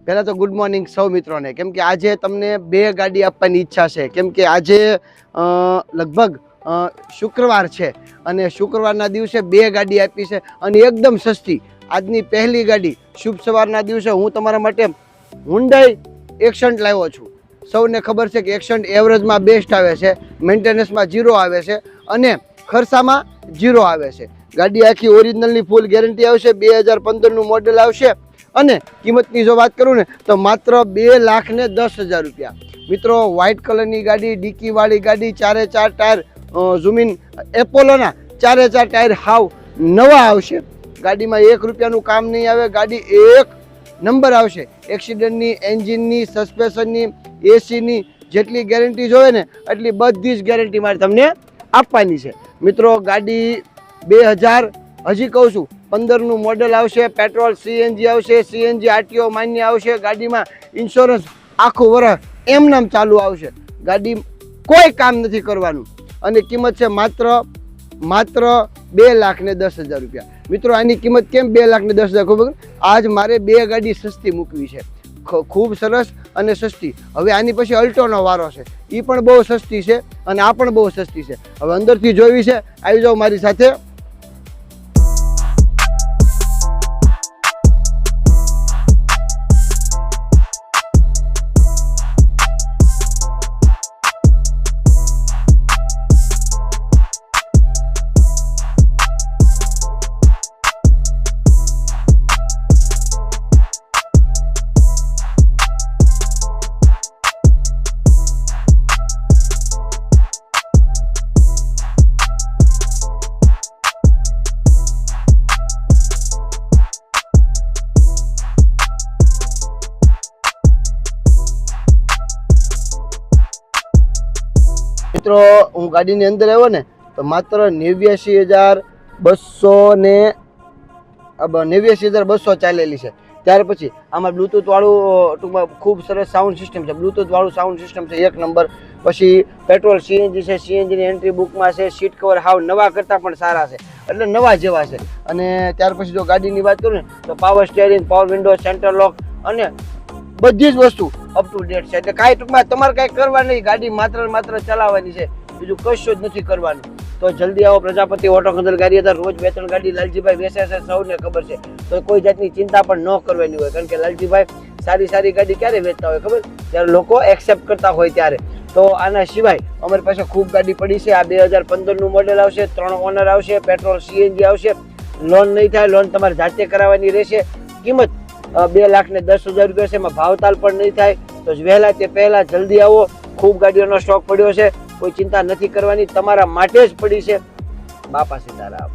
પહેલાં તો good morning સૌ મિત્રોને, કેમ કે આજે તમને 2 ગાડી આપવાની ઈચ્છા છે, કેમ કે આજે લગભગ શુક્રવાર છે અને શુક્રવારના દિવસે 2 ગાડી આપી છે અને એકદમ સસ્તી. આજની પહેલી ગાડી શુભ સવારના દિવસે હું તમારા માટે હુન્ડાઈ એક્સન્ટ લાવ્યો છું. સૌને ખબર છે કે એક્સન્ટ એવરેજમાં બેસ્ટ આવે છે, મેન્ટેનન્સમાં 0 આવે છે અને ખર્ચામાં 0 આવે છે. ગાડી આખી ઓરિજિનલની ફૂલ ગેરંટી આવશે, 2015નું મોડેલ આવશે અને કિંમતની જો વાત કરું ને તો માત્ર 2,10,000 રૂપિયા. મિત્રો, વ્હાઇટ કલરની ગાડી, ડીકીવાળી ગાડી, 4 ટાયર ઝૂમિન એપોલોના 4 ટાયર હાવ નવા આવશે. ગાડીમાં 1 રૂપિયાનું કામ નહીં આવે, ગાડી એક નંબર આવશે. એક્સિડન્ટની, એન્જિનની, સસ્પેન્શનની, એસીની જેટલી ગેરંટી જોવે ને એટલી બધી જ ગેરંટી મારે તમને આપવાની છે. મિત્રો, ગાડી 2000 હજી કહું છું 15નું મોડેલ આવશે, પેટ્રોલ સીએનજી આવશે, સીએનજી આરટીઓ માન્ય આવશે. ગાડીમાં ઇન્સ્યોરન્સ આખું વર્ષ એમનામ ચાલુ આવશે. ગાડી કોઈ કામ નથી કરવાનું અને કિંમત છે માત્ર 2,10,000 રૂપિયા. મિત્રો, આની કિંમત કેમ 2,10,000 ખબર? આજ મારે 2 ગાડી સસ્તી મૂકવી છે, ખૂબ સરસ અને સસ્તી. હવે આની પછી અલ્ટોનો વારો છે, એ પણ બહુ સસ્તી છે અને આ પણ બહુ સસ્તી છે. હવે અંદરથી જોવી છે, આવી જાઓ મારી સાથે. મિત્રો, હું ગાડીની અંદર આવ્યો ને તો માત્ર 89,200 ચાલેલી છે. ત્યાર પછી આમાં બ્લૂટૂથ વાળું ટૂંકમાં ખૂબ સરસ સાઉન્ડ સિસ્ટમ છે, બ્લૂટૂથ વાળું સાઉન્ડ સિસ્ટમ છે 1 નંબર. પછી પેટ્રોલ સીએનજી છે, સીએનજીની એન્ટ્રી બુકમાં છે. સીટ કવર હાવ નવા કરતાં પણ સારા છે, એટલે નવા જેવા છે. અને ત્યાર પછી જો ગાડીની વાત કરું ને તો power steering, power window, centre લોક અને બધી જ વસ્તુ અપ ટુ ડેટ છે. એટલે કાંઈ ટૂંકમાં તમારે કાંઈ કરવા નહીં, ગાડી માત્ર ચલાવવાની છે, બીજું કશું જ નથી કરવાનું. તો જલ્દી આવો પ્રજાપતિ ઓટો ખંડેલ ગારિયાધાર. રોજ 2-3 ગાડી લાલજીભાઈ વેચે છે, સૌને ખબર છે. તો કોઈ જાતની ચિંતા પણ ન કરવાની હોય, કારણ કે લાલજીભાઈ સારી ગાડી ક્યારે વેચતા હોય ખબર? જ્યારે લોકો એક્સેપ્ટ કરતા હોય ત્યારે. તો આના સિવાય અમારી પાસે ખૂબ ગાડી પડી છે. આ 2015નું મોડેલ આવશે, 3 ઓનર આવશે, પેટ્રોલ સીએનજી આવશે. લોન નહીં થાય, લોન તમારે જાતે કરાવવાની રહેશે. કિંમત 2,10,000 રૂપિયા છે, એમાં ભાવતાલ પણ નહીં થાય. તો વહેલા તે પહેલાં જલ્દી આવો. ખૂબ ગાડીઓનો સ્ટોક પડ્યો છે, કોઈ ચિંતા નથી કરવાની, તમારા માટે જ પડી છે. બાપા સીતારામ.